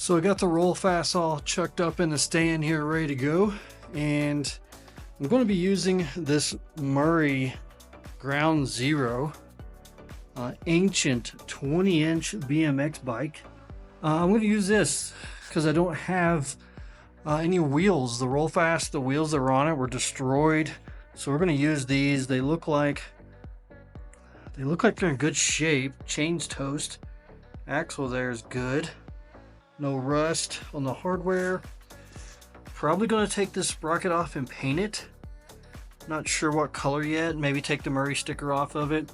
So I got the roll fast all chucked up in the stand here, ready to go. And I'm going to be using this Murray Ground Zero ancient 20-inch BMX bike. I'm going to use this because I don't have any wheels. The roll fast, the wheels that were on it were destroyed. So we're going to use these. They look like they're in good shape. Chain's toast. Axle there is good. No rust on the hardware. Probably going to take this sprocket off and paint it. Not sure what color yet. Maybe take the Murray sticker off of it.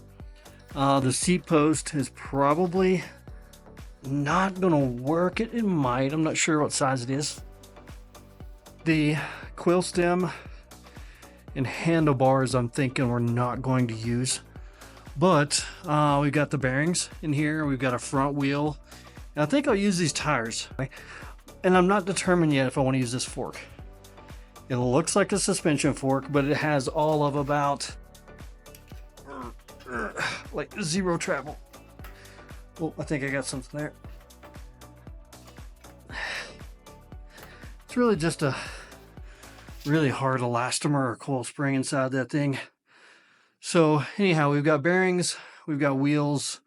The seat post is probably not going to work. It might. I'm not sure what size it is. The quill stem and handlebars I'm thinking we're not going to use. But we've got the bearings in here. We've got a front wheel. And I think I'll use these tires. And I'm not determined yet if I want to use this fork. It looks like a suspension fork, but it has all of about like zero travel. Oh, I think I got something there. It's really just a really hard elastomer or coil spring inside that thing. So anyhow, we've got bearings, we've got wheels,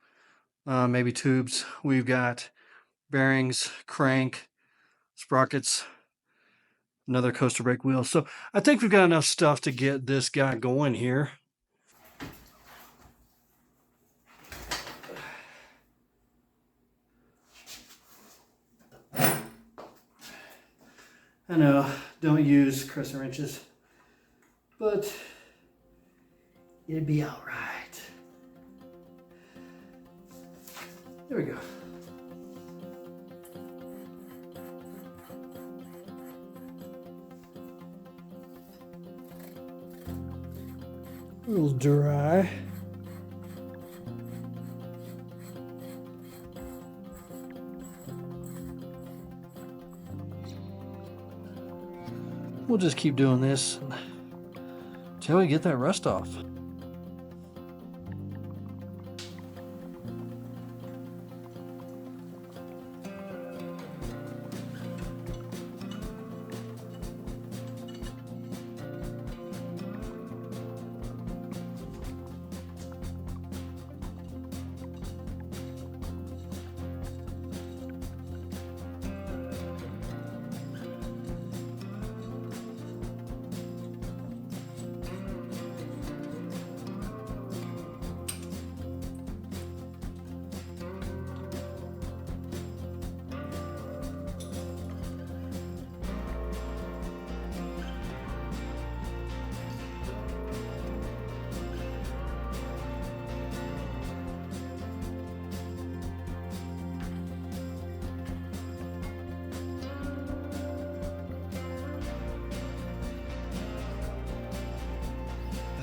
maybe tubes, we've got bearings, crank, sprockets, another coaster brake wheel. So I think we've got enough stuff to get this guy going here. I know, don't use crescent wrenches, but it'd be all right. There we go. A little dry. We'll just keep doing this until we get that rust off.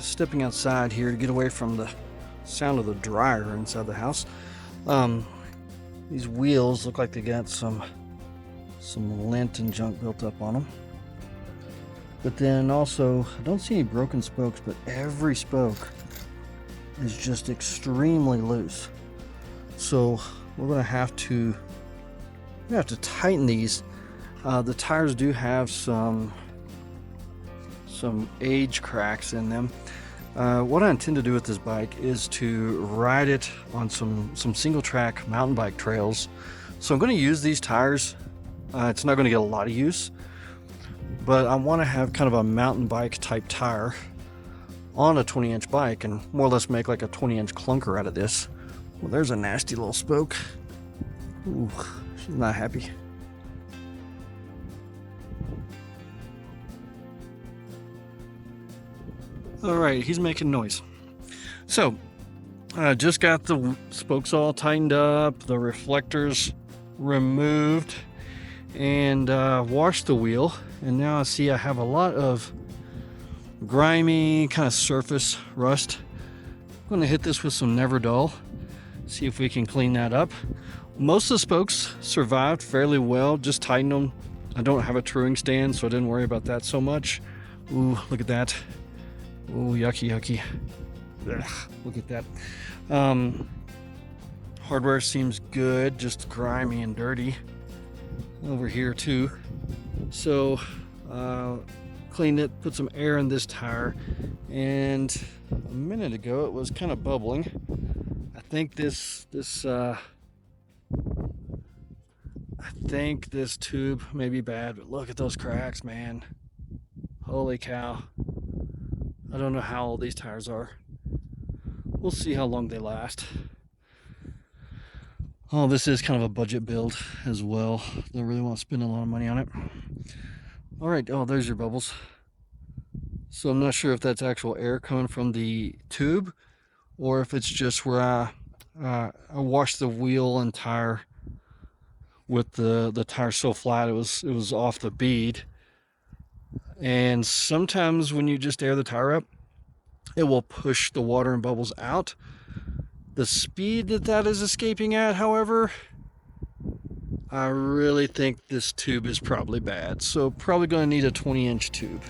Stepping outside here to get away from the sound of the dryer inside the house. These wheels look like they got some lint and junk built up on them. But then also, I don't see any broken spokes, but every spoke is just extremely loose. So we're gonna have to tighten these. The tires do have some age cracks in them. What I intend to do with this bike is to ride it on some single track mountain bike trails. So I'm going to use these tires. It's not going to get a lot of use, but I want to have kind of a mountain bike type tire on a 20-inch bike and more or less make like a 20-inch clunker out of this. Well, there's a nasty little spoke. Ooh, she's not happy. All right, he's making noise. So, I just got the spokes all tightened up, the reflectors removed, and washed the wheel. And now I see I have a lot of grimy kind of surface rust. I'm going to hit this with some Never Dull, see if we can clean that up. Most of the spokes survived fairly well, just tightened them. I don't have a touring stand, so I didn't worry about that so much. Ooh, look at that. Oh, yucky, yucky. Ugh, look at that. Hardware seems good, just grimy and dirty. over here too. So cleaned it, put some air in this tire, and a minute ago it was kind of bubbling. I think this tube may be bad, but look at those cracks, man. Holy cow. I don't know how old these tires are. We'll see how long they last. Oh, this is kind of a budget build as well. Don't really want to spend a lot of money on it. All right, oh, there's your bubbles. So I'm not sure if that's actual air coming from the tube or if it's just where I washed the wheel and tire with the tire so flat it was off the bead. And sometimes when you just air the tire up, it will push the water and bubbles out. The speed that is escaping at, however, I really think this tube is probably bad. So probably going to need a 20-inch tube.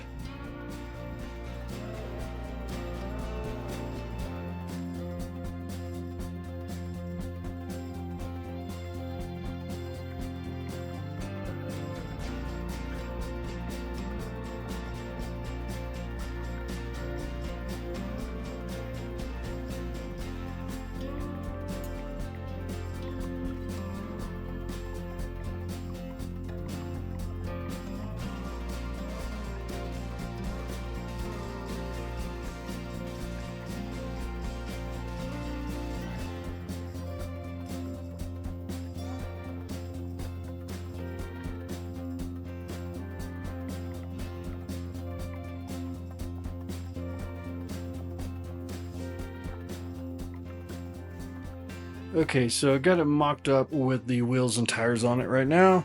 Okay, so I got it mocked up with the wheels and tires on it right now,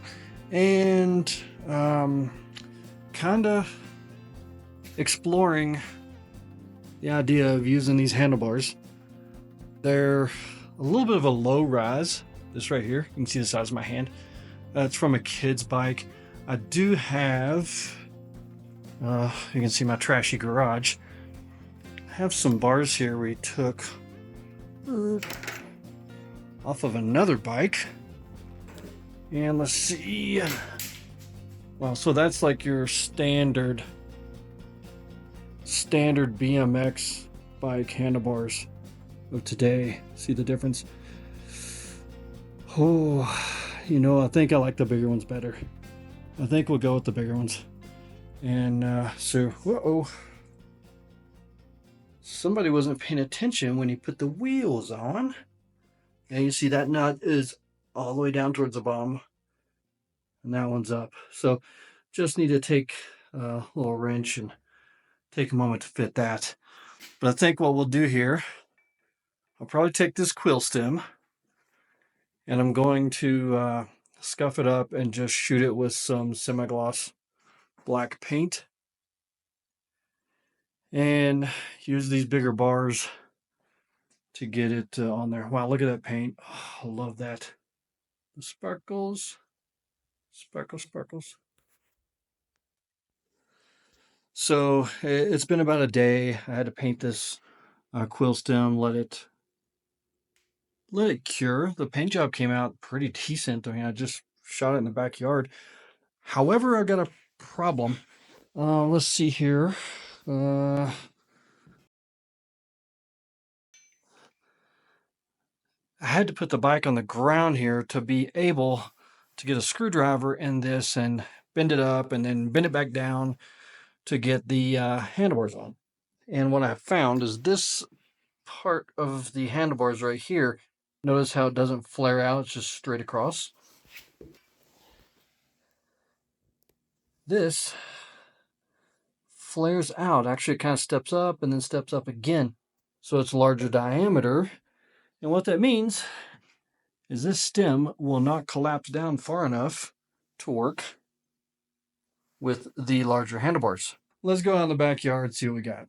and kind of exploring the idea of using these handlebars. They're a little bit of a low rise. This right here, you can see the size of my hand. That's from a kid's bike. I do have, you can see my trashy garage. I have some bars here we took off of another bike. And let's see. Well, so that's like your standard BMX bike handlebars of today. See the difference? Oh, you know, I think I like the bigger ones better. I think we'll go with the bigger ones. And so, whoa. Somebody wasn't paying attention when he put the wheels on. And you see that nut is all the way down towards the bottom. And that one's up. So just need to take a little wrench and take a moment to fit that. But I think what we'll do here, I'll probably take this quill stem and I'm going to scuff it up and just shoot it with some semi-gloss black paint and use these bigger bars to get it on there. Wow, look at that paint. Oh, I love that. The sparkles. Sparkles. So it's been about a day. I had to paint this quill stem, let it cure. The paint job came out pretty decent. I mean, I just shot it in the backyard. However, I've got a problem. Let's see here. I had to put the bike on the ground here to be able to get a screwdriver in this and bend it up and then bend it back down to get the handlebars on. And what I found is this part of the handlebars right here, notice how it doesn't flare out, it's just straight across. This flares out. Actually, it kind of steps up and then steps up again. So it's larger diameter. And what that means is this stem will not collapse down far enough to work with the larger handlebars. Let's go out in the backyard and see what we got.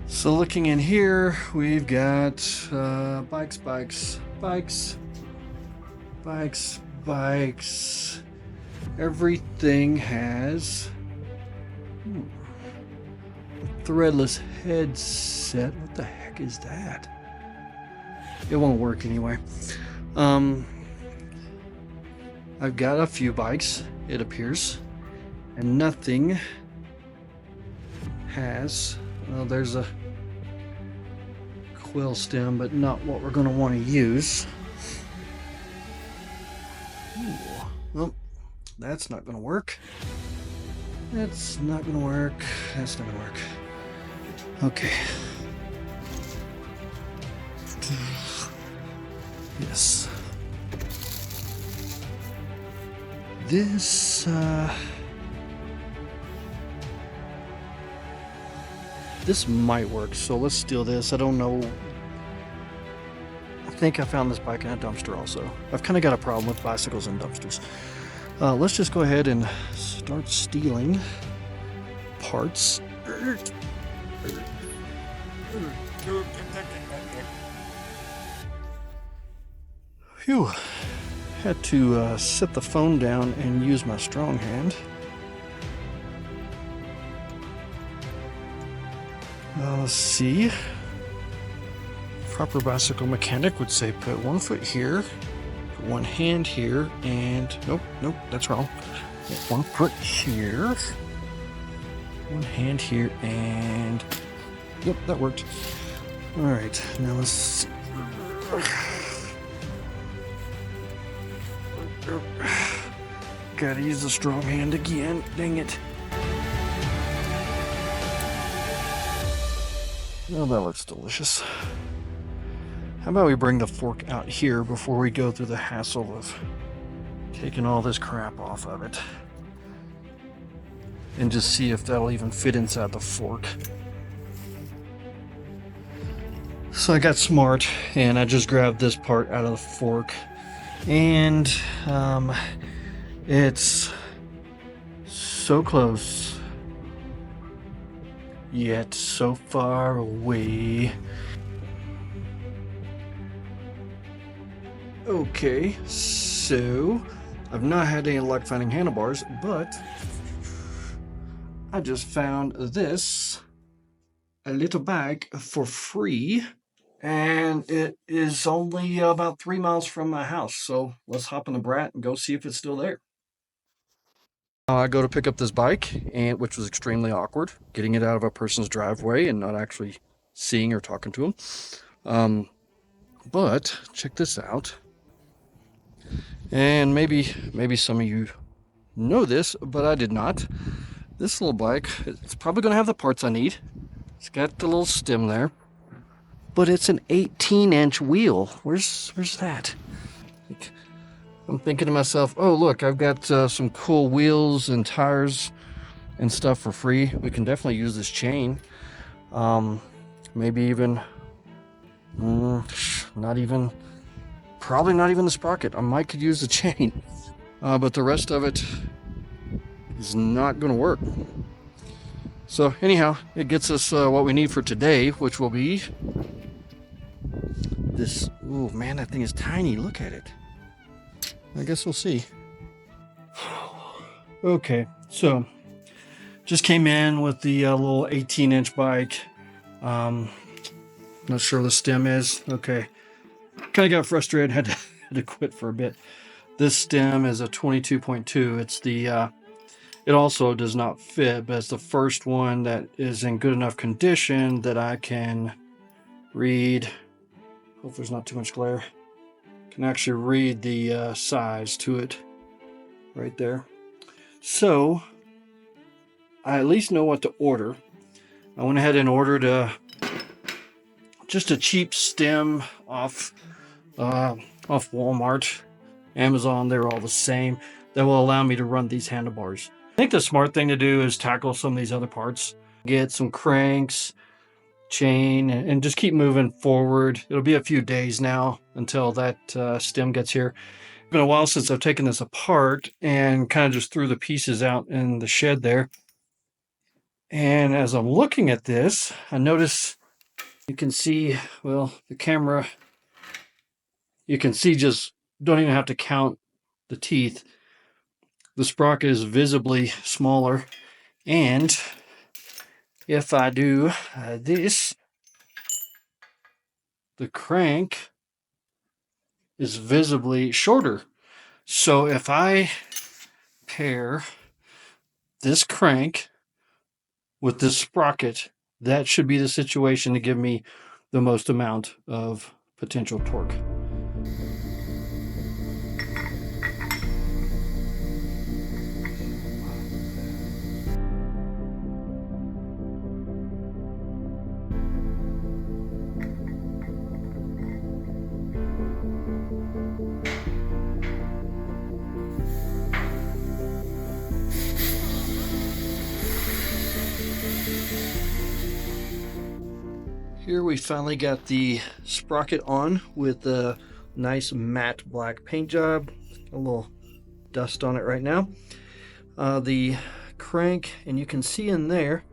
So looking in here, we've got bikes. Everything has a threadless headset. What the heck is that? It won't work anyway. I've got a few bikes, it appears, and nothing has, well, there's a quill stem, but not what we're going to want to use. Ooh, well, that's not going to work. That's not going to work. That's not going to work. Okay. Yes. This might work, so let's steal this. I don't know. I think I found this bike in a dumpster also. I've kind of got a problem with bicycles and dumpsters. Let's just go ahead and start stealing parts. Phew. Had to set the phone down and use my strong hand. Let's see. Proper bicycle mechanic would say put 1 foot here, put 1 hand here, and nope, that's wrong. Put 1 foot here, 1 hand here, and yep, that worked. All right, now let's see. Gotta use the strong hand again. Dang it. Oh, that looks delicious. How about we bring the fork out here before we go through the hassle of taking all this crap off of it. And just see if that'll even fit inside the fork. So I got smart and I just grabbed this part out of the fork. And it's so close, yet so far away. Okay, so I've not had any luck finding handlebars, but I just found this, a little bag for free. And it is only about 3 miles from my house. So let's hop in the Brat and go see if it's still there. I go to pick up this bike, and which was extremely awkward, getting it out of a person's driveway and not actually seeing or talking to them. But check this out. And maybe some of you know this, but I did not. This little bike, it's probably going to have the parts I need. It's got the little stem there. But it's an 18-inch wheel. Where's that? I'm thinking to myself, oh look, I've got some cool wheels and tires and stuff for free. We can definitely use this chain. Maybe even, probably not even the sprocket. I might could use the chain, but the rest of it is not going to work. So anyhow, it gets us what we need for today, which will be this. Oh man, that thing is tiny. Look at it. I guess we'll see. Okay, so just came in with the little 18-inch bike. Not sure where the stem is. Okay, kind of got frustrated. Had to quit for a bit. This stem is a 22.2. It's the it also does not fit, but it's the first one that is in good enough condition that I can read. Hope there's not too much glare. Can actually read the size to it right there. So I at least know what to order. I went ahead and ordered just a cheap stem off Walmart, Amazon. They're all the same. That will allow me to run these handlebars. I think the smart thing to do is tackle some of these other parts. Get some cranks, chain, and just keep moving forward. It'll be a few days now until that stem gets here. It's been a while since I've taken this apart and kind of just threw the pieces out in the shed there. And as I'm looking at this, I notice you can see, well, the camera, you can see, just don't even have to count the teeth. The sprocket is visibly smaller, and if I do this, the crank is visibly shorter. So if I pair this crank with this sprocket, that should be the situation to give me the most amount of potential torque. Here we finally got the sprocket on with a nice matte black paint job. A little dust on it right now. The crank, and you can see in there,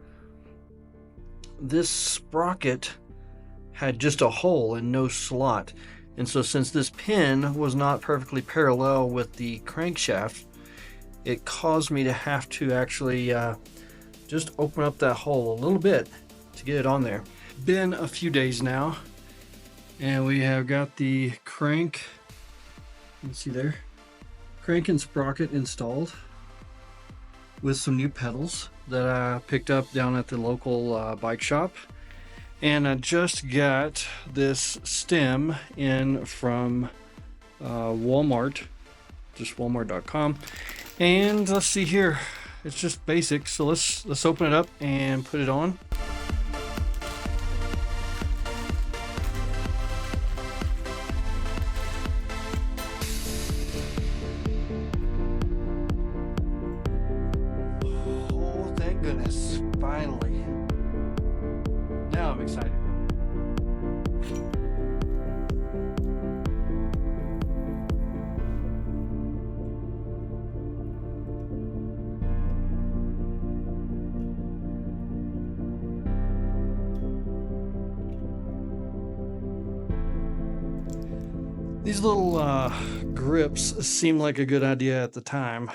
this sprocket had just a hole and no slot. And so since this pin was not perfectly parallel with the crankshaft, it caused me to have to actually just open up that hole a little bit to get it on there. Been a few days now, and we have got the crank, you can see there, crank and sprocket installed with some new pedals that I picked up down at the local bike shop. And I just got this stem in from Walmart, just walmart.com. And let's see here, it's just basic, so let's open it up and put it on. Oh, thank goodness, finally. Now I'm excited. These little grips seem like a good idea at the time,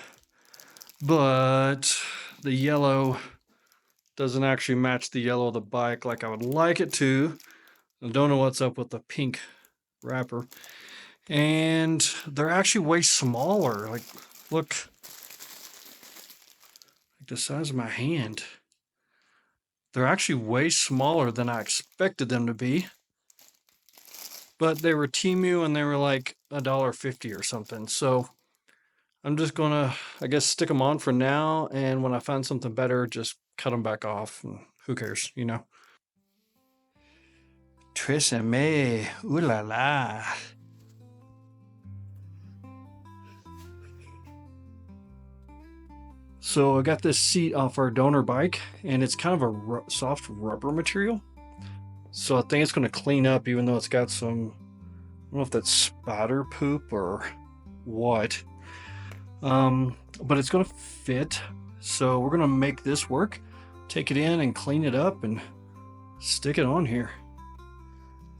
but the yellow doesn't actually match the yellow of the bike like I would like it to. I don't know what's up with the pink wrapper. And they're actually way smaller. Like, look, like the size of my hand. They're actually way smaller than I expected them to be. But they were Temu and they were like $1.50 or something. So I'm just gonna, I guess, stick them on for now. And when I find something better, just cut them back off. And who cares, you know? Tresemme, ooh la la. So I got this seat off our donor bike, and it's kind of a soft rubber material. So I think it's going to clean up, even though it's got some, I don't know if that's spider poop or what. But it's going to fit. So we're going to make this work, take it in and clean it up and stick it on here.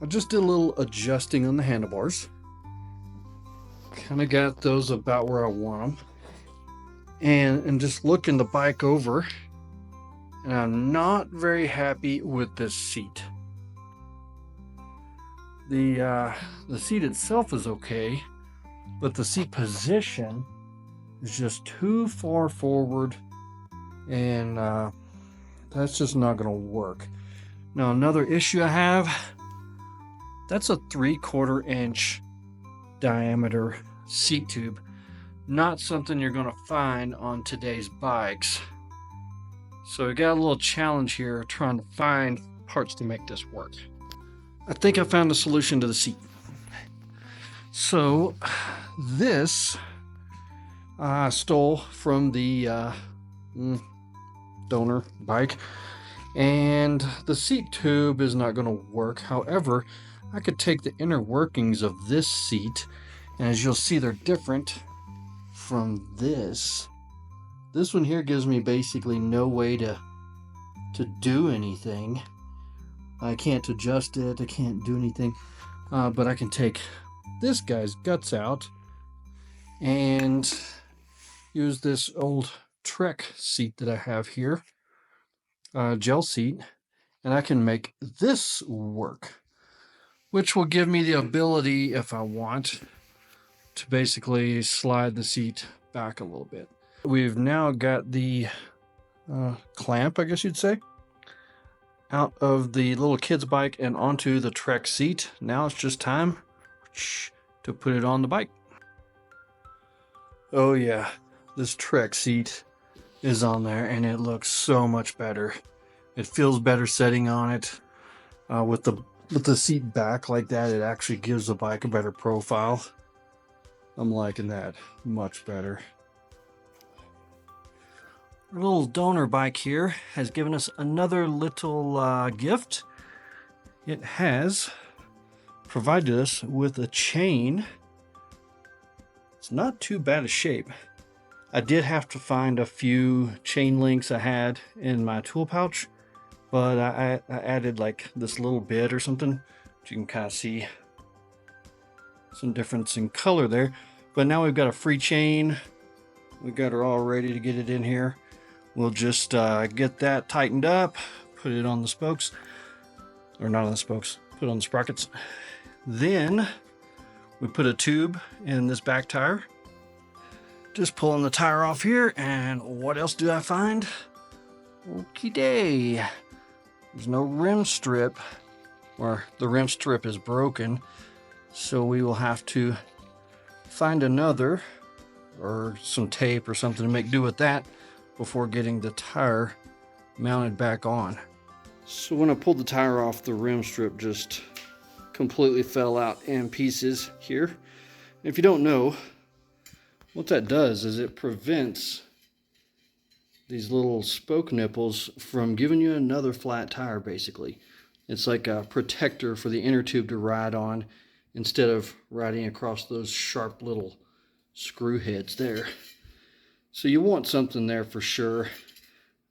I just did a little adjusting on the handlebars. Kind of got those about where I want them. And just looking the bike over, and I'm not very happy with this seat. The seat itself is okay, but the seat position is just too far forward, and that's just not going to work. Now another issue I have, that's a 3/4 inch diameter seat tube. Not something you're going to find on today's bikes. So we got a little challenge here trying to find parts to make this work. I think I found a solution to the seat. So this I stole from the donor bike, and the seat tube is not going to work. However, I could take the inner workings of this seat, and as you'll see, they're different from this. This one here gives me basically no way to do anything. I can't adjust it, I can't do anything, but I can take this guy's guts out and use this old Trek seat that I have here, gel seat, and I can make this work, which will give me the ability, if I want, to basically slide the seat back a little bit. We've now got the clamp, I guess you'd say, out of the little kid's bike and onto the Trek seat. Now it's just time to put it on the bike. Oh yeah, this Trek seat is on there and it looks so much better. It feels better sitting on it. With the seat back like that, it actually gives the bike a better profile. I'm liking that much better. Our little donor bike here has given us another little gift. It has provided us with a chain. It's not too bad a shape. I did have to find a few chain links I had in my tool pouch, but I added like this little bit or something. You can kind of see some difference in color there. But now we've got a free chain. We got her all ready to get it in here. We'll just get that tightened up, put it on the spokes, or not on the spokes, put it on the sprockets. Then we put a tube in this back tire. Just pulling the tire off here, and what else do I find? Okie day. There's no rim strip, or the rim strip is broken, so we will have to find another, or some tape or something to make do with that before getting the tire mounted back on. So when I pulled the tire off, the rim strip just completely fell out in pieces here. If you don't know, what that does is it prevents these little spoke nipples from giving you another flat tire, basically. It's like a protector for the inner tube to ride on instead of riding across those sharp little screw heads there. So you want something there for sure.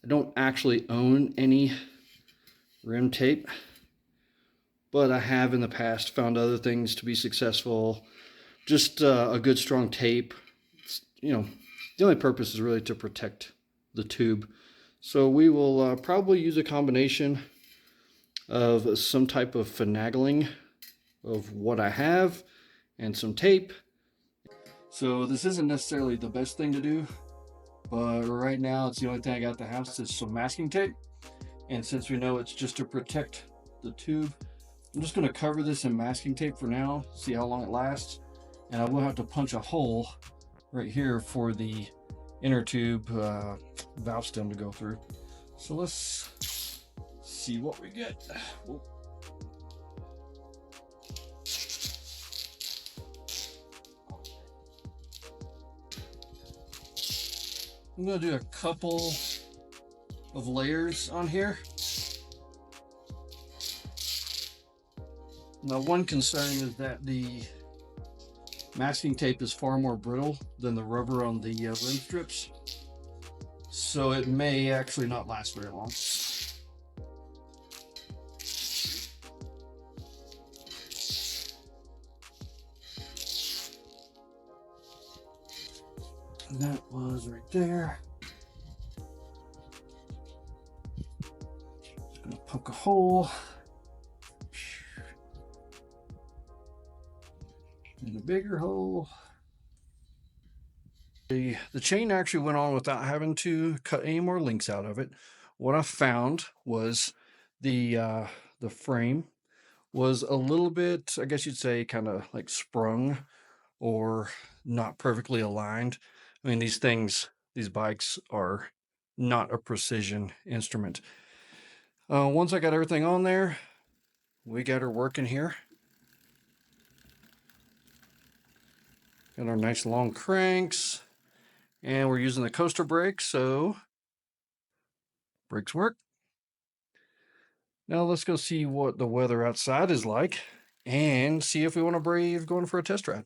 I don't actually own any rim tape, but I have in the past found other things to be successful. Just a good strong tape. You know, the only purpose is really to protect the tube. So we will probably use a combination of some type of finagling of what I have and some tape. So this isn't necessarily the best thing to do, but right now it's the only thing I got at the house is some masking tape. And since we know it's just to protect the tube, I'm just going to cover this in masking tape for now, see how long it lasts. And I will have to punch a hole right here for the inner tube valve stem to go through. So let's see what we get. Whoa. I'm going to do a couple of layers on here. Now, one concern is that the masking tape is far more brittle than the rubber on the rim strips, so it may actually not last very long. And that was right there. Just gonna poke a hole. And a bigger hole. The chain actually went on without having to cut any more links out of it. What I found was the frame was a little bit, I guess you'd say, kind of like sprung or not perfectly aligned. I mean, these bikes are not a precision instrument. Once I got everything on there, we got her working here. Got our nice long cranks, and we're using the coaster brake, so brakes work. Now let's go see what the weather outside is like and see if we want to brave going for a test ride.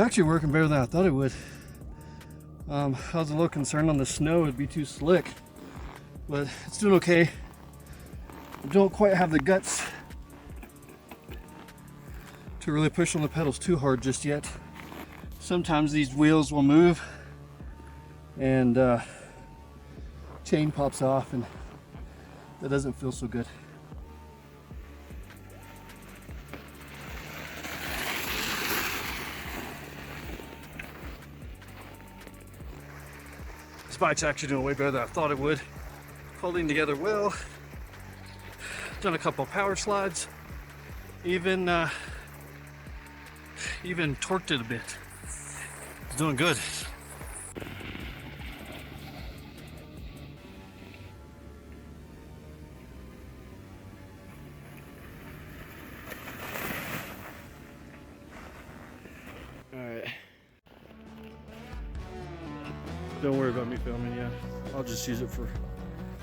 actually working better than I thought it would. I was a little concerned on the snow, it'd be too slick, but it's doing okay. I don't quite have the guts to really push on the pedals too hard just yet. Sometimes these wheels will move and chain pops off, and that doesn't feel so good. This bike's actually doing way better than I thought it would. Holding together well. Done a couple of power slides. Even torqued it a bit. It's doing good. Alright. Don't worry about me filming, yeah. I'll just use it for...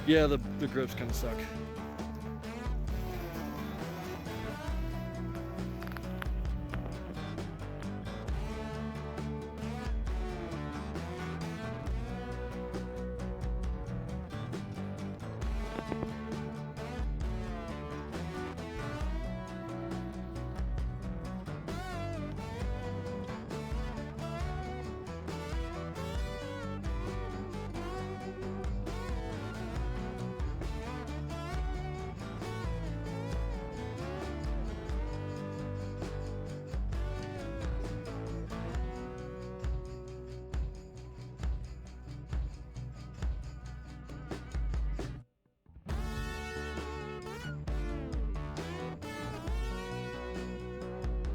Yeah, the grips kind of suck.